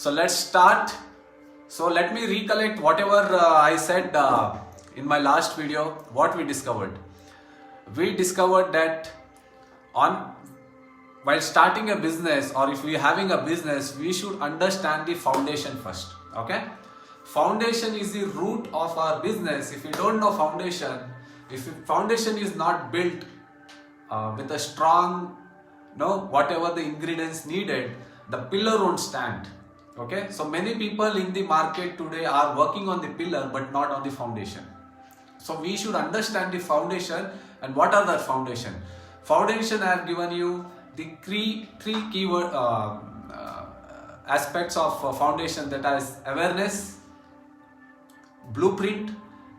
So let's start. So let me recollect whatever I said in my last video. What we discovered? We discovered that while starting a business, or if we are having a business, we should understand the foundation first. Okay, foundation is the root of our business. If you don't know foundation, if foundation is not built with a strong, whatever the ingredients needed, the pillar won't stand. Okay, so many people in the market today are working on the pillar but not on the foundation. So we should understand the foundation. And what are the foundation? Foundation I have given you the three keyword aspects of foundation, that is awareness, blueprint,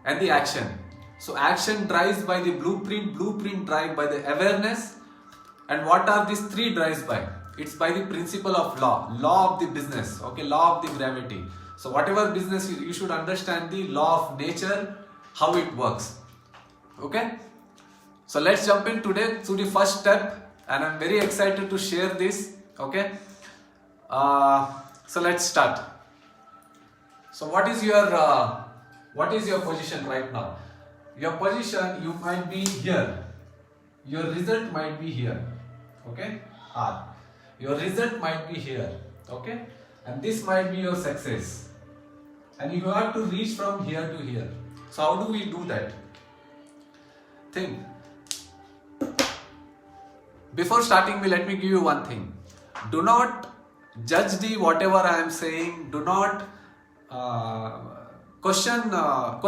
and the action. So action drives by the blueprint, blueprint drives by the awareness. And what are these three drives by? It's by the principle of law of the business. Okay, law of the gravity. So whatever business, you should understand the law of nature, how it works. Okay, so let's jump in today to the first step, and I'm very excited to share this. Okay, so let's start. So what is your position right now? Your position, you might be here, your result might be here. Okay, R. Your result might be here. Okay, and this might be your success, and you have to reach from here to here. So how do we do that? Think. Before starting, let me give you one thing. Do not judge the whatever I am saying. Do not question the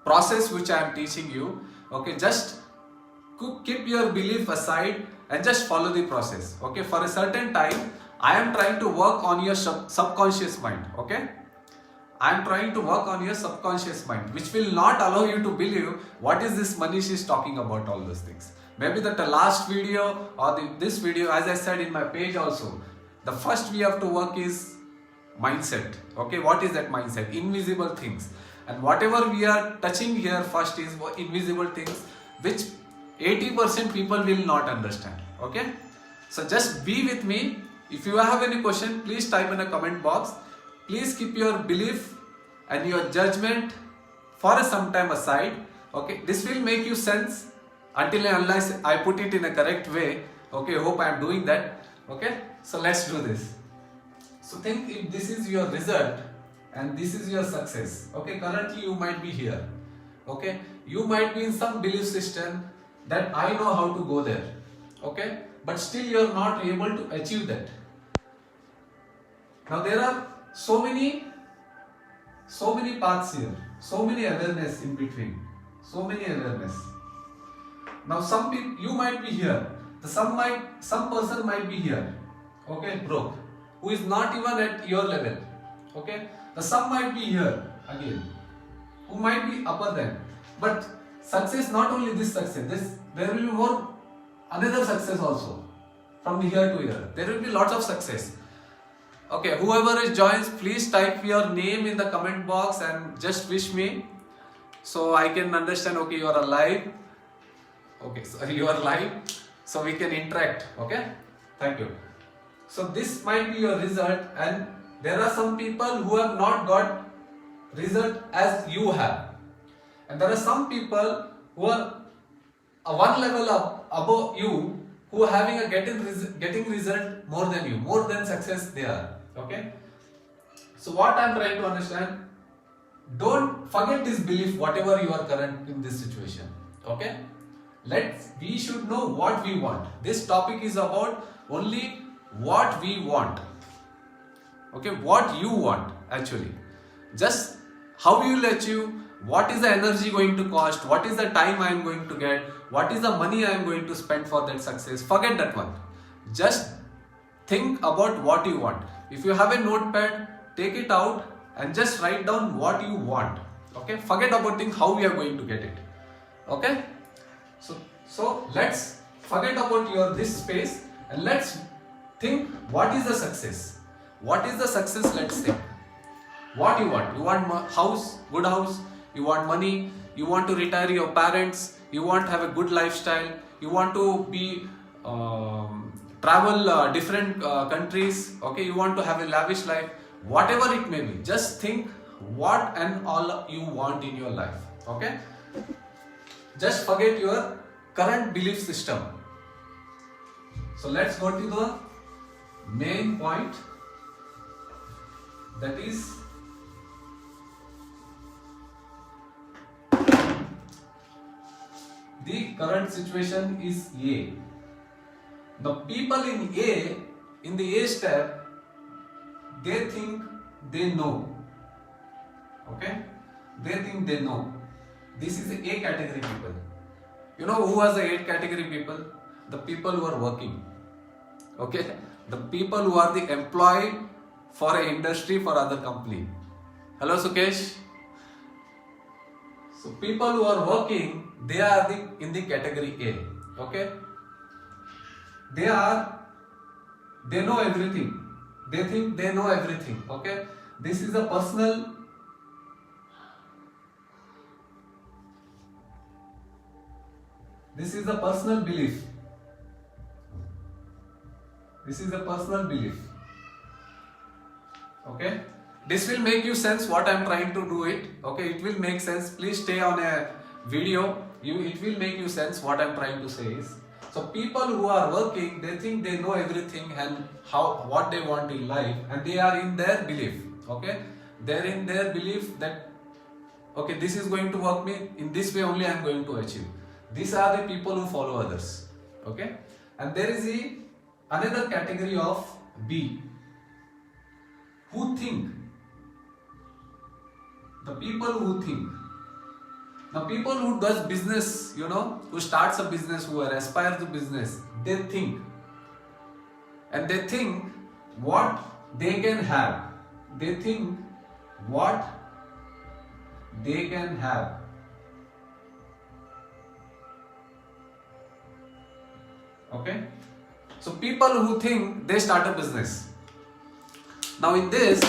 process which I am teaching you. Okay, just keep your belief aside and just follow the process. Okay, for a certain time, I am trying to work on your subconscious mind. Okay, I am trying to work on your subconscious mind, which will not allow you to believe what is this Manish is talking about, all those things. Maybe that the last video or this video, as I said in my page also, the first we have to work is mindset. Okay, what is that mindset? Invisible things. And whatever we are touching here first is invisible things, which 80% people will not understand. Okay, so just be with me. If you have any question, please type in the comment box. Please keep your belief and your judgment for some time aside. Okay, this will make you sense until and unless I put it in a correct way. Okay, hope I am doing that. Okay, so let's do this. So think, if this is your result and this is your success. Okay, currently you might be here. Okay, you might be in some belief system that I know how to go there. Okay, but still you are not able to achieve that. Now there are so many paths here, so many awareness in between, so many awareness. Now some people, you might be here, some person might be here. Okay, broke, who is not even at your level. Okay, some might be here again, who might be upper than. But success, not only this success, there will be more another success also. From here to here, there will be lots of success. Okay, whoever is joins, please type your name in the comment box and just wish me, so I can understand. Okay, you are alive. Okay, so you are live, so we can interact. Okay, thank you. So this might be your result, and there are some people who have not got result as you have, and there are some people who are one level up above you, who are having a getting result more than you, more than success they are. Okay, so what I am trying to understand, don't forget this belief whatever you are current in this situation. Okay, we should know what we want. This topic is about only what we want. Okay, what you want actually. Just how you will achieve, what is the energy going to cost, what is the time I am going to get, what is the money I am going to spend for that success. Forget that one. Just think about what you want. If you have a notepad, take it out and just write down what you want. Okay, forget about how we are going to get it. Okay, so let's forget about this space and let's think, what is the success? What is the success? Let's think. What you want? You want house, good house. You want money. You want to retire your parents. You want to have a good lifestyle. You want to be travel different countries, okay, you want to have a lavish life, whatever it may be, just think what and all you want in your life, okay. Just forget your current belief system. So let's go to the main point, that is the current situation is A. The people in A, in the A step, they think they know. Okay? They think they know. This is the A category people. You know who are the A category people? The people who are working. Okay? The people who are the employed for an industry, for other company. Hello Sukesh? So people who are working, they are in the category A. Okay? They know everything. They think they know everything. Okay? This is a personal belief. This is a personal belief. Okay? This will make you sense what I am trying to do it. Okay? It will make sense. Please stay on a video. It will make you sense what I am trying to say is. So people who are working, they think they know everything and what they want in life, and they are in their belief. Okay? They are in their belief that, okay, this is going to work me, in this way only I am going to achieve. These are the people who follow others. Okay? And there is another category of B, who think. The people who think. The people who does business, who starts a business, who aspire to business, they think. And they think what they can have. They think what they can have. Okay? So people who think, they start a business. Now in this,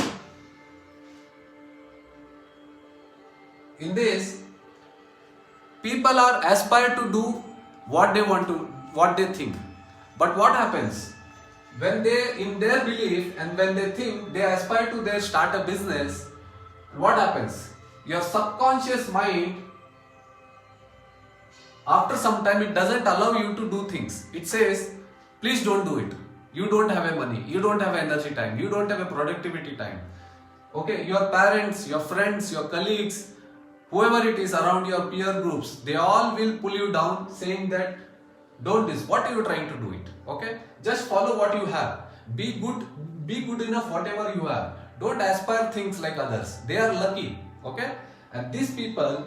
people are aspire to do what they want to, what they think. But what happens? When they, in their belief, and when they think, they aspire to start a business, what happens? Your subconscious mind, after some time, it doesn't allow you to do things. It says, please don't do it. You don't have a money, you don't have energy time, you don't have a productivity time. Okay, your parents, your friends, your colleagues, whoever it is around your peer groups, they all will pull you down saying that, don't this, what are you trying to do it? Okay, just follow what you have. Be good enough whatever you have. Don't aspire things like others. They are lucky. Okay, and these people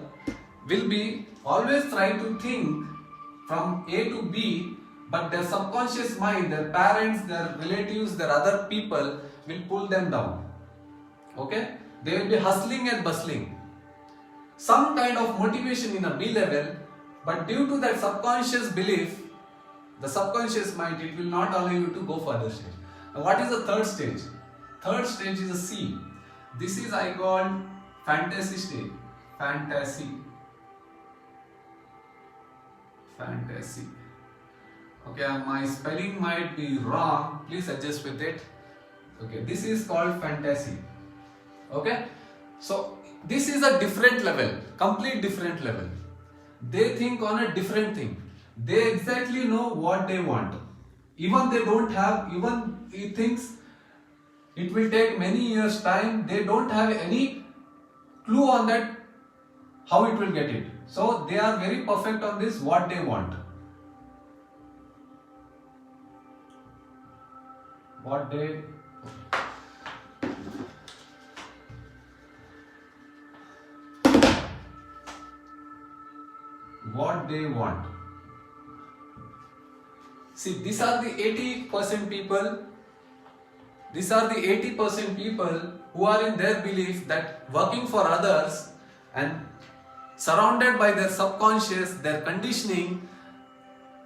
will be always trying to think from A to B, but their subconscious mind, their parents, their relatives, their other people will pull them down. Okay, they will be hustling and bustling. Some kind of motivation in a B level, but due to that subconscious belief, the subconscious mind, it will not allow you to go further stage. Now what is the third stage? Third stage is a C. This is I call fantasy stage. Fantasy. Okay, my spelling might be wrong. Please adjust with it. Okay, this is called fantasy. Okay, so this is a different level, complete different level. They think on a different thing. They exactly know what they want. Even they don't have, even he thinks it will take many years time, they don't have any clue on that, how it will get it. So they are very perfect on this, what they want. What they want. See, these are the 80% people. These are the 80% people who are in their belief that working for others and surrounded by their subconscious, their conditioning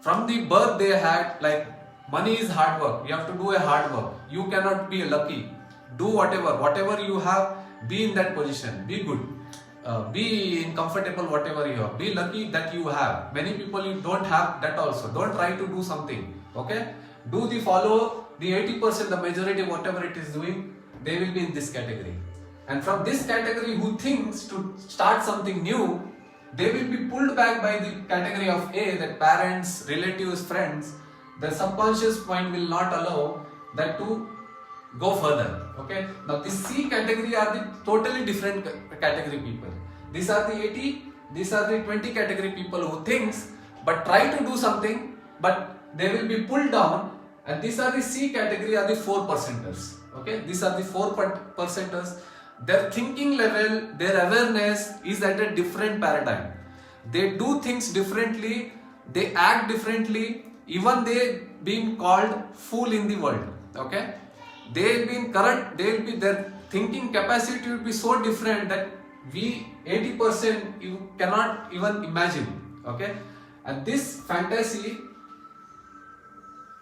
from the birth they had, like money is hard work. You have to do a hard work. You cannot be lucky. Do whatever you have, be in that position, be good. Be in comfortable whatever you have. Be lucky that you have. Many people you don't have that also. Don't try to do something. Okay? do the follow the 80%, the majority, whatever it is doing, they will be in this category. And from this category who thinks to start something new, they will be pulled back by the category of A, that parents, relatives, friends. The subconscious mind will not allow that to go further. Okay. Now the C category are the totally different category people. These are the 80, these are the 20 category people who thinks but try to do something, but they will be pulled down. And these are the C category, are the 4%ers. Okay. These are the 4%ers. Their thinking level, their awareness is at a different paradigm. They do things differently, they act differently, even they being called fool in the world. Okay, they'll be in current, they'll be, their thinking capacity will be so different that we 80% you cannot even imagine. Okay, and this fantasy,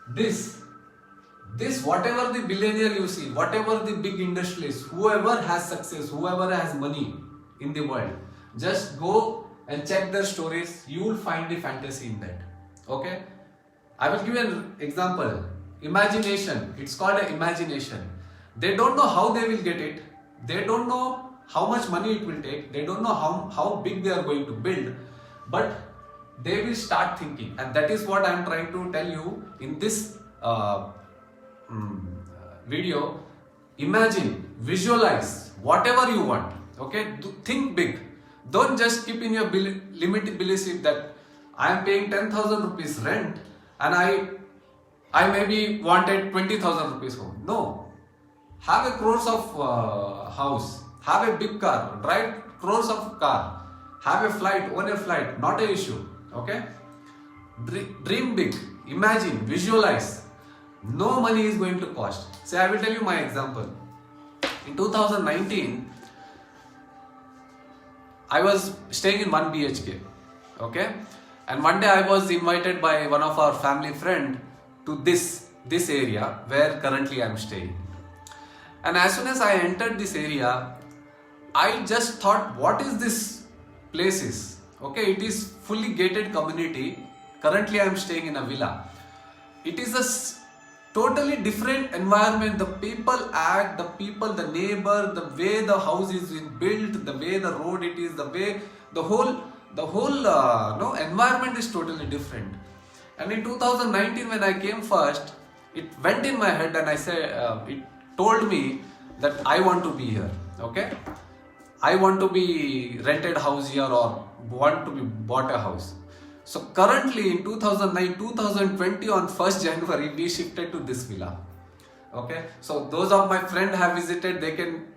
this whatever the billionaire you see, whatever the big industrialist, whoever has success, whoever has money in the world, just go and check their stories, you will find the fantasy in that. Okay, I will give you an example. Imagination, it's called an imagination. They don't know how they will get it, they don't know how much money it will take, they don't know how big they are going to build, but they will start thinking. And that is what I am trying to tell you in this video. Imagine, visualize whatever you want. Okay, think big. Don't just keep in your limited belief that I am paying 10,000 rupees rent and I maybe wanted 20,000 rupees home. No, have a crores of house, have a big car, drive crores of car, have a flight, own a flight, not an issue. Okay, dream big, imagine, visualize. No money is going to cost. Say, I will tell you my example. In 2019, I was staying in 1 BHK. Okay, and one day I was invited by one of our family friend to this area where currently I am staying. And as soon as I entered this area, I just thought, what is this place is? Okay, it is fully gated community. Currently I am staying in a villa. It is a totally different environment. The people act, the neighbor, the way the house is built, the way the road it is, the way the whole environment is totally different. And in 2019 when I came first, it went in my head and I said, it told me that I want to be here. Okay, I want to be rented house here or want to be bought a house. So currently in 2020 on 1st January, we shifted to this villa. Okay, so those of my friend have visited, they can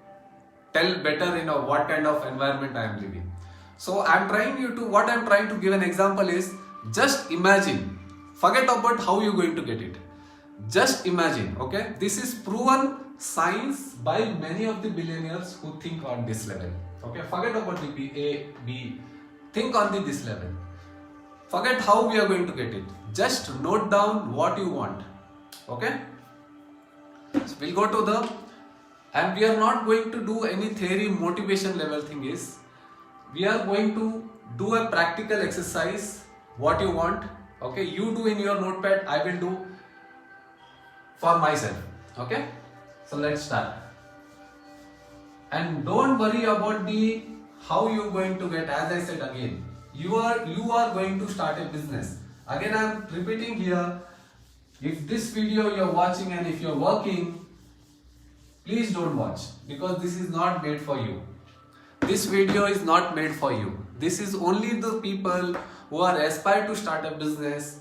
tell better, what kind of environment I am living. So what I'm trying to give an example is, just imagine, forget about how you're going to get it. Just imagine. Okay, this is proven science by many of the billionaires who think on this level. Okay, forget about the A, B, think on this level. Forget how we are going to get it. Just note down what you want. Okay? So we'll go to and we are not going to do any theory motivation level thing is, we are going to do a practical exercise, what you want. Okay? You do in your notepad, I will do for myself. Okay? So let's start. And don't worry about how you're going to get, as I said again. You are going to start a business. Again, I am repeating here. If this video you are watching and if you are working, please don't watch, because this is not made for you. This video is not made for you. This is only the people who are aspire to start a business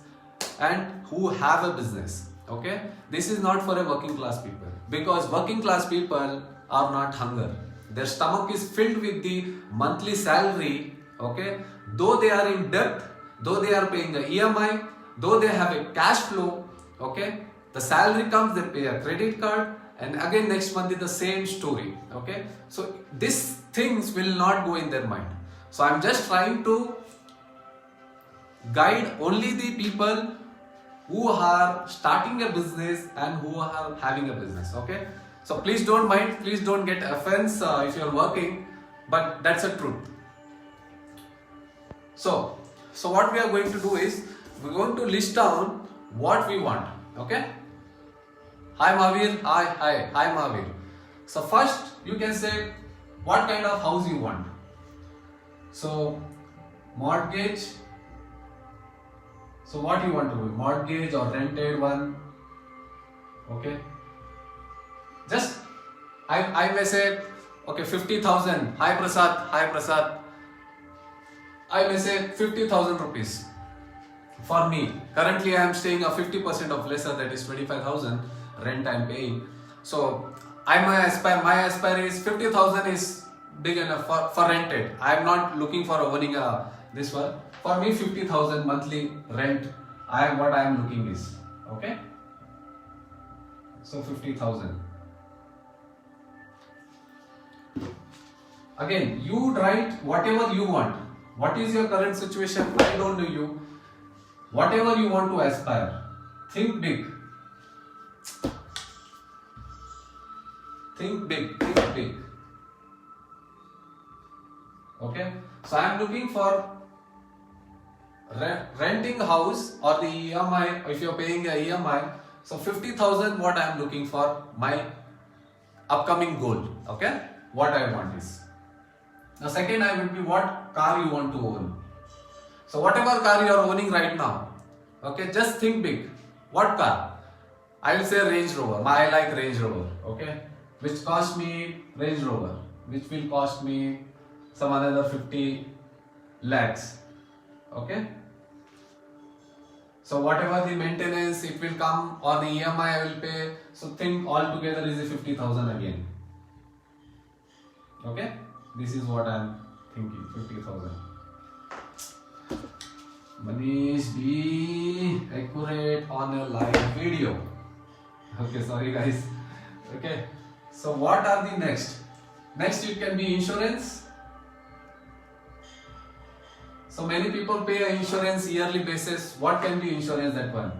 and who have a business. Okay? This is not for a working class people, because working class people are not hunger. Their stomach is filled with the monthly salary. Okay, though they are in debt, though they are paying the EMI, though they have a cash flow, okay, the salary comes, they pay a credit card, and again next month is the same story. Okay, so these things will not go in their mind. So I'm just trying to guide only the people who are starting a business and who are having a business. Okay, so please don't mind, please don't get offense if you're working, but that's the truth. So what we are going to do is, we're going to list down what we want. Okay. Hi Mahavir. Hi Mahavir. So first you can say what kind of house you want. So mortgage. So what you want to be? Mortgage or rented one? Okay. Just I may say, okay, 50,000. Hi Prasad. I may say 50,000 rupees. For me, currently I am staying a 50% of lesser, that is 25,000 rent I am paying. So my aspire is 50,000 is big enough for rented. I am not looking for owning this one. For me, 50,000 monthly rent. What I am looking is, okay. So 50,000. Again, you write whatever you want. What is your current situation? I don't know you. Whatever you want to aspire, think big. Think big. Okay. So I am looking for renting house or the EMI. If you are paying a EMI, so 50,000. What I am looking for, my upcoming goal. Okay. What I want is. Now second, I will be what car you want to own. So whatever car you are owning right now, okay, just think big. What car? I will say Range Rover. I like Range Rover. Okay, which cost me Range Rover, which will cost me some another 50 lakhs. Okay. So whatever the maintenance it will come or the EMI I will pay. So think all together is a 50,000 again. Okay. This is what I am thinking. 50,000. Manish, be accurate on a live video. Okay, sorry guys. Okay, so what are the next? Next, it can be insurance. So many people pay insurance yearly basis. What can be insurance, that one?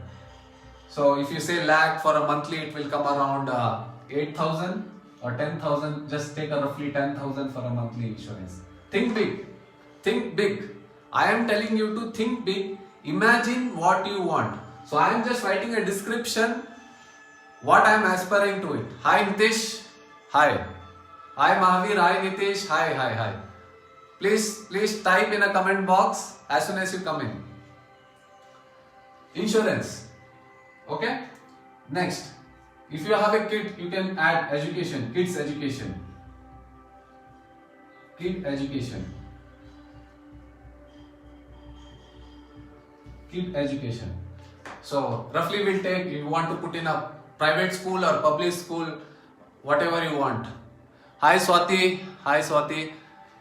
So if you say lakh for a monthly, it will come around 8,000 or 10,000. Just take a roughly 10,000 for a monthly insurance. Think big. Think big. I am telling you to think big. Imagine what you want. So I am just writing a description what I am aspiring to it. Hi Nitish. Hi. Hi Mahavir. Hi Nitish. Hi. Please type in a comment box as soon as you come in. Insurance. Okay. Next, if you have a kid, you can add education. Kids education. Kid education. Kid education. So roughly we'll take, you want to put in a private school or public school, whatever you want. Hi Swati.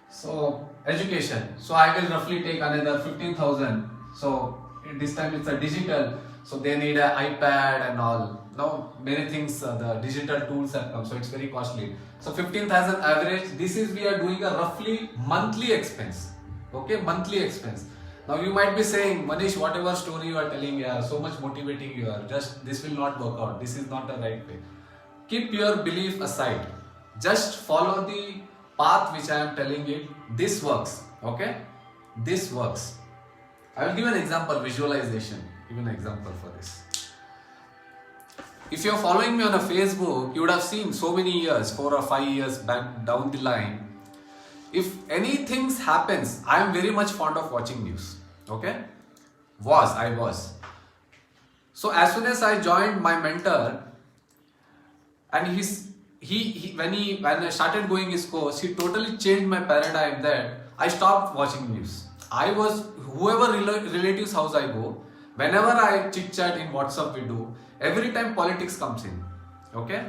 So education. So I will roughly take another 15,000. So this time it's a digital. So they need an iPad and all. Now many things, the digital tools have come. So it's very costly. So 15,000 average. This is we are doing a roughly monthly expense. Okay, monthly expense. Now you might be saying, Manish, whatever story you are telling, so much motivating you are, just this will not work out. This is not the right way. Keep your belief aside. Just follow the path which I am telling it. This works. Okay? This works. I will give an example, visualization. Give an example for this. If you are following me on a Facebook, you would have seen so many years, 4 or 5 years back down the line. If anything happens, I am very much fond of watching news. Okay? I was. So as soon as I joined my mentor, and when I started going his course, he totally changed my paradigm that I stopped watching news. I was, whoever relatives house I go, whenever I chit chat in WhatsApp we do, every time politics comes in. Okay?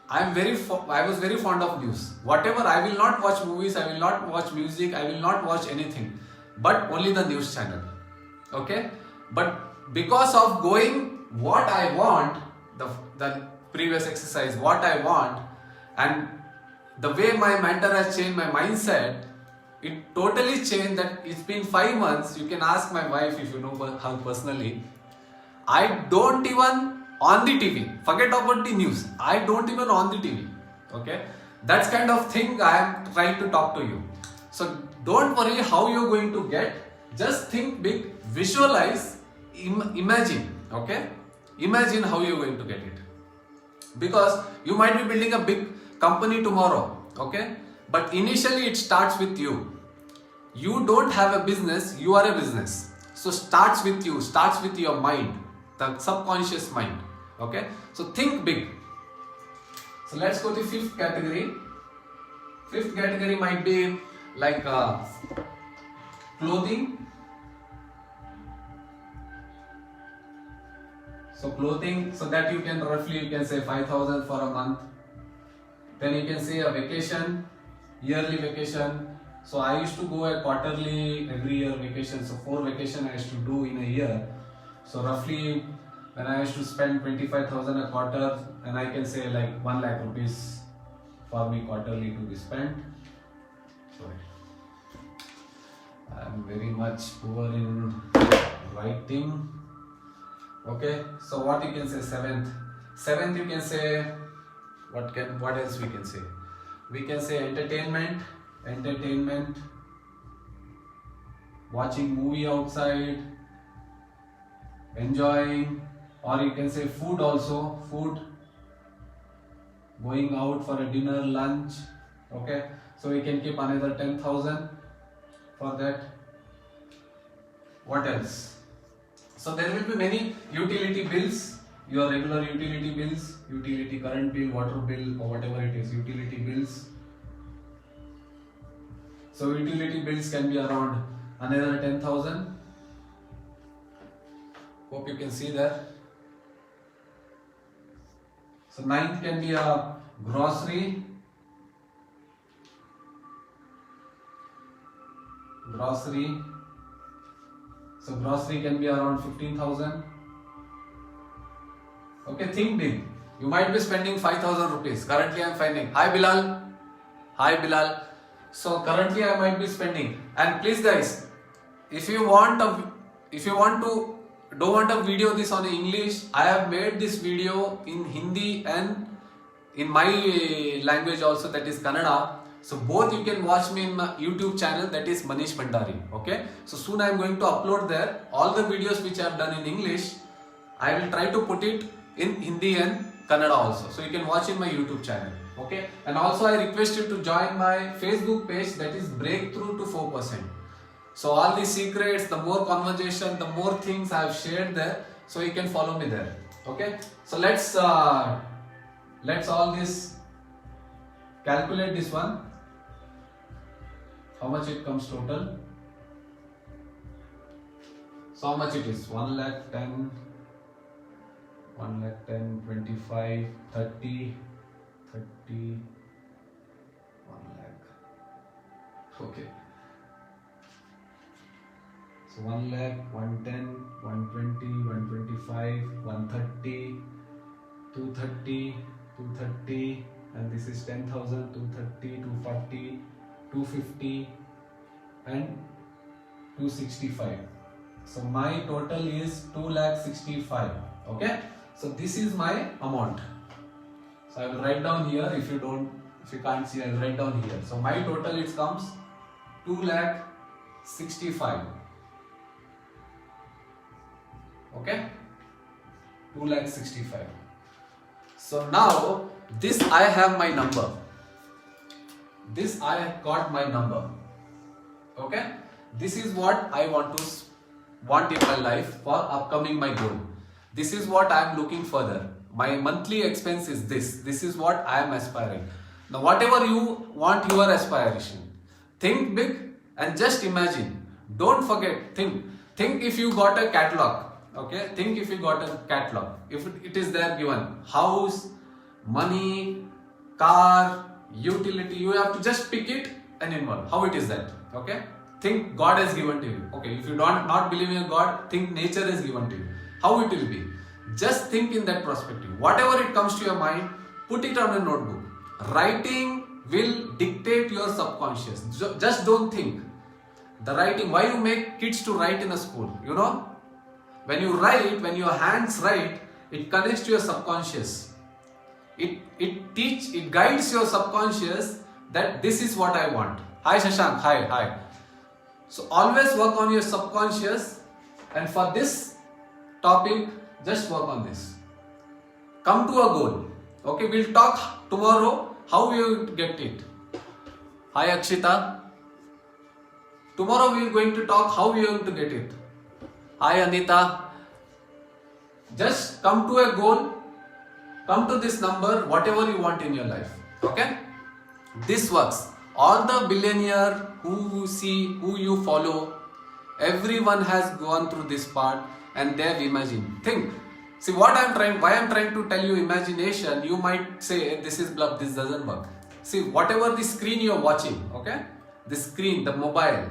I was very fond of news. Whatever, I will not watch movies, I will not watch music, I will not watch anything, but only the news channel. Okay? But because of going what I want, the previous exercise, what I want, and the way my mentor has changed my mindset, it totally changed. That it's been 5 months. You can ask my wife if you know her personally. I don't even on the TV. Forget about the news. I don't even on the TV. Okay? That's kind of thing I am trying to talk to you. So don't worry how you're going to get. Just think big, visualize, imagine. Okay? Imagine how you're going to get it. Because you might be building a big company tomorrow, okay? But initially it starts with you. You don't have a business, you are a business. So starts with you, starts with your mind, the subconscious mind, okay? So think big. So let's go to fifth category. Fifth category might be like clothing. So clothing, so that you can say 5,000 for a month. Then you can say a vacation, yearly vacation. So I used to go a quarterly every year vacation. So 4 vacation I used to do in a year. So roughly when I used to spend 25,000 a quarter, and I can say like 1 lakh rupees for me quarterly to be spent. Sorry, I am very much poor in writing. Okay, so what you can say seventh you can say what else we can say? We can say entertainment, watching movie outside, enjoying, or you can say food also, going out for a dinner, lunch. Okay, so we can keep another 10,000 for that. What else? So there will be many utility bills, your regular utility bills, utility current bill, water bill, or whatever it is, utility bills. So utility bills can be around another 10,000. Hope you can see that. So ninth can be a grocery. So grocery can be around 15,000. Okay, think big. You might be spending 5,000 rupees. Currently I am finding. Hi Bilal. So currently I might be spending. And please guys, if you don't want a video this on English, I have made this video in Hindi and in my language also, that is Kannada. So both you can watch me in my YouTube channel, that is Manish Bhandari. Okay, so soon I am going to upload there all the videos which I have done in English. I will try to put it in Hindi and Kannada also, so you can watch in my YouTube channel. Okay, and also I request you to join my Facebook page, that is Breakthrough to 4%. So all the secrets, the more conversation, the more things I have shared there, so you can follow me there. Okay, so let's all this calculate this one. How much it comes total? So how much it is? 1 lakh 10, 25, 30, 1 lakh. Okay. So 1 lakh, 110, 120, 125, 130, 230, and this is 10,000, 230, 240, 250 and 265. So my total is 2,65,000. Okay, so this is my amount. So I will write down here. If you can't see, I will write down here. So my total it comes 2,65,000. Okay, 2,65,000. So now this I have my number. This I got my number. Okay, this is what I want in my life for upcoming my goal. This is what I am looking further. My monthly expense is this. This is what I am aspiring. Now whatever you want your aspiration, think big and just imagine. Don't forget, think if you got a catalog. Okay, think if you got a catalog. If it is there given, house, money, car, utility, you have to just pick it and involve. How it is that? Okay, think God has given to you. Okay, if you not believe in God, think nature has given to you. How it will be? Just think in that perspective. Whatever it comes to your mind, put it on a notebook. Writing will dictate your subconscious. Just don't think. The writing, why you make kids to write in a school? You know, when you write, when your hands write, it connects to your subconscious. It guides your subconscious that this is what I want. Hi Shashank, hi. So always work on your subconscious, and for this topic Just work on this. Come to a goal. Okay, we'll talk tomorrow how you get it. Hi Akshita. Tomorrow we are going to talk how we are going to get it. Hi Anita. Just come to a goal. Come to this number, whatever you want in your life. Okay? This works. All the billionaire who you see, who you follow, everyone has gone through this part and they have imagined. Think. See why I'm trying to tell you imagination, you might say this is bluff, this doesn't work. See, whatever the screen you're watching, okay? The screen, the mobile,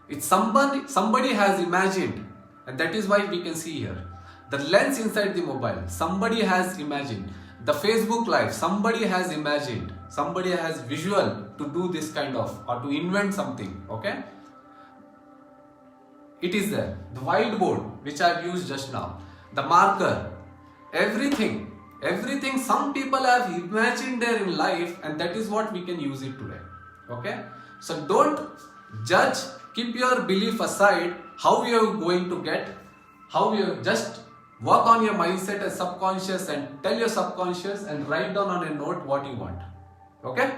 it's somebody has imagined, and that is why we can see here. The lens inside the mobile, somebody has imagined. The Facebook Live, somebody has imagined. Somebody has visual to do this kind of, or to invent something, okay? It is there. The whiteboard, which I've used just now. The marker, everything some people have imagined there in life, and that is what we can use it today. Okay? So don't judge, keep your belief aside, how you are going to get, how you just work on your mindset as subconscious and tell your subconscious and write down on a note what you want. Okay?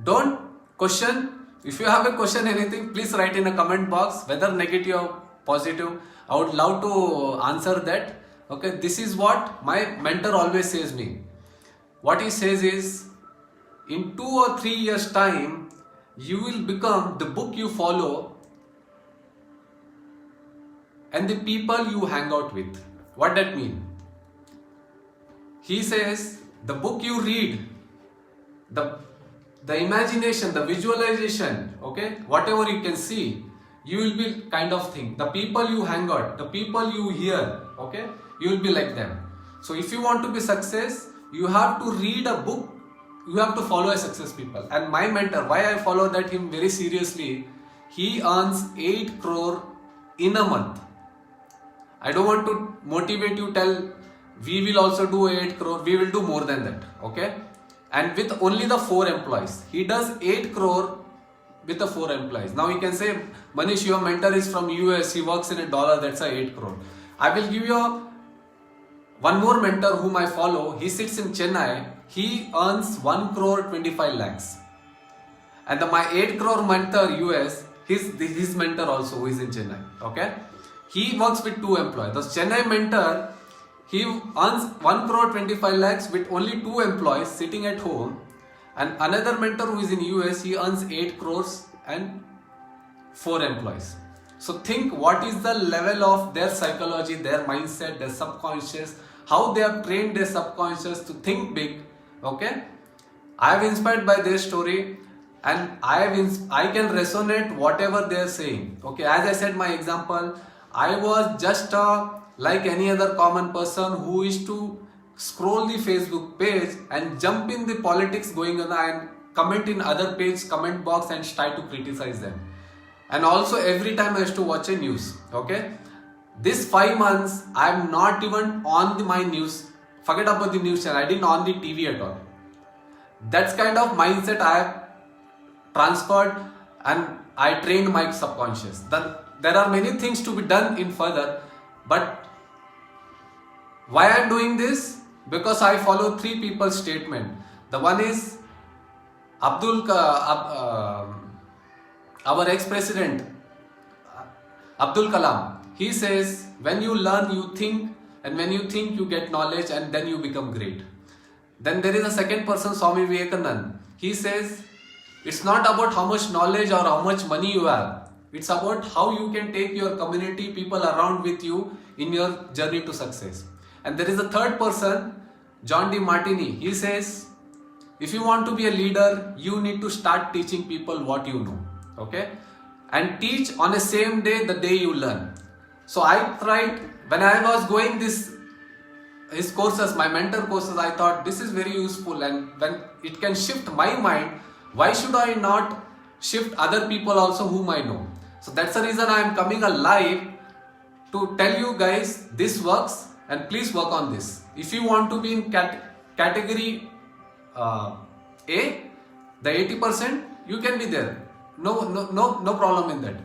Don't question. If you have a question, anything, please write in a comment box, whether negative or positive. I would love to answer that. Okay, this is what my mentor always says me. What he says is, in 2 or 3 years time, you will become the book you follow and the people you hang out with. What that mean? He says, the book you read, the imagination, the visualization, okay, whatever you can see, you will be kind of thing. The people you hang out, the people you hear, okay, you will be like them. So if you want to be success, you have to read a book, you have to follow a success people. And my mentor, why I follow that him very seriously, he earns 8 crore in a month. I don't want to motivate you, tell we will also do 8 crore, we will do more than that, okay? And with only the 4 employees, he does 8 crore with the 4 employees. Now you can say, Manish, your mentor is from US, he works in a dollar, that's a 8 crore. I will give you one more mentor whom I follow, he sits in Chennai, he earns 1 crore 25 lakhs. And my 8 crore mentor US, his mentor also who is in Chennai, okay? He works with 2 employees. The Chennai mentor, he earns 1 crore 25 lakhs with only 2 employees sitting at home. And another mentor who is in US, he earns 8 crores and 4 employees. So think what is the level of their psychology, their mindset, their subconscious, how they have trained their subconscious to think big. Okay, I am inspired by their story, and I can resonate whatever they are saying. Okay, as I said, my example, I was just like any other common person who is to scroll the Facebook page and jump in the politics going on and comment in other page comment box and try to criticize them. And also every time I used to watch a news. Okay, this 5 months I am not even on my news. Forget about the news channel. I didn't on the TV at all. That's kind of mindset I have transferred, and I trained my subconscious. There are many things to be done in further, but why I am doing this? Because I follow 3 people's statement. The one is our ex-president Abdul Kalam. He says, when you learn, you think, and when you think, you get knowledge, and then you become great. Then there is a second person, Swami Vivekananda. He says, it's not about how much knowledge or how much money you have. It's about how you can take your community, people around with you in your journey to success. And there is a third person, John D. Martini. He says, if you want to be a leader, you need to start teaching people what you know. Okay? And teach on the same day, the day you learn. So I tried, when I was going his courses, my mentor courses, I thought this is very useful, and when it can shift my mind, why should I not shift other people also whom I know? So that's the reason I am coming alive to tell you guys this works, and please work on this. If you want to be in category A, the 80%, you can be there. No problem in that.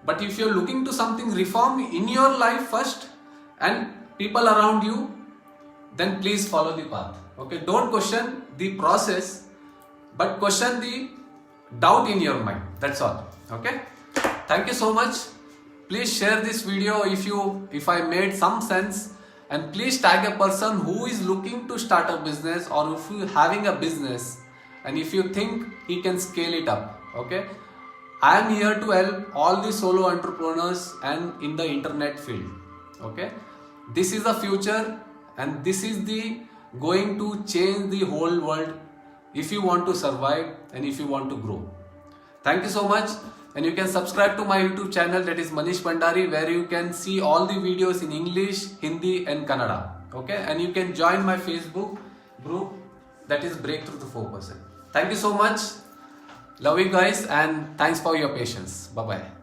But if you're looking to something reform in your life first, and people around you, then please follow the path. Okay, don't question the process, but question the doubt in your mind. That's all. Okay, thank you so much. Please share this video if I made some sense, and please tag a person who is looking to start a business, or if you having a business and if you think he can scale it up. Okay, I am here to help all the solo entrepreneurs and in the internet field. Okay, this is the future, and this is the going to change the whole world if you want to survive and if you want to grow. Thank you so much, and you can subscribe to my YouTube channel, that is Manish Bhandari, where you can see all the videos in English, Hindi and Kannada. Okay, and you can join my Facebook group, that is Breakthrough to 4%. Thank you so much. Love you guys, and thanks for your patience. Bye bye.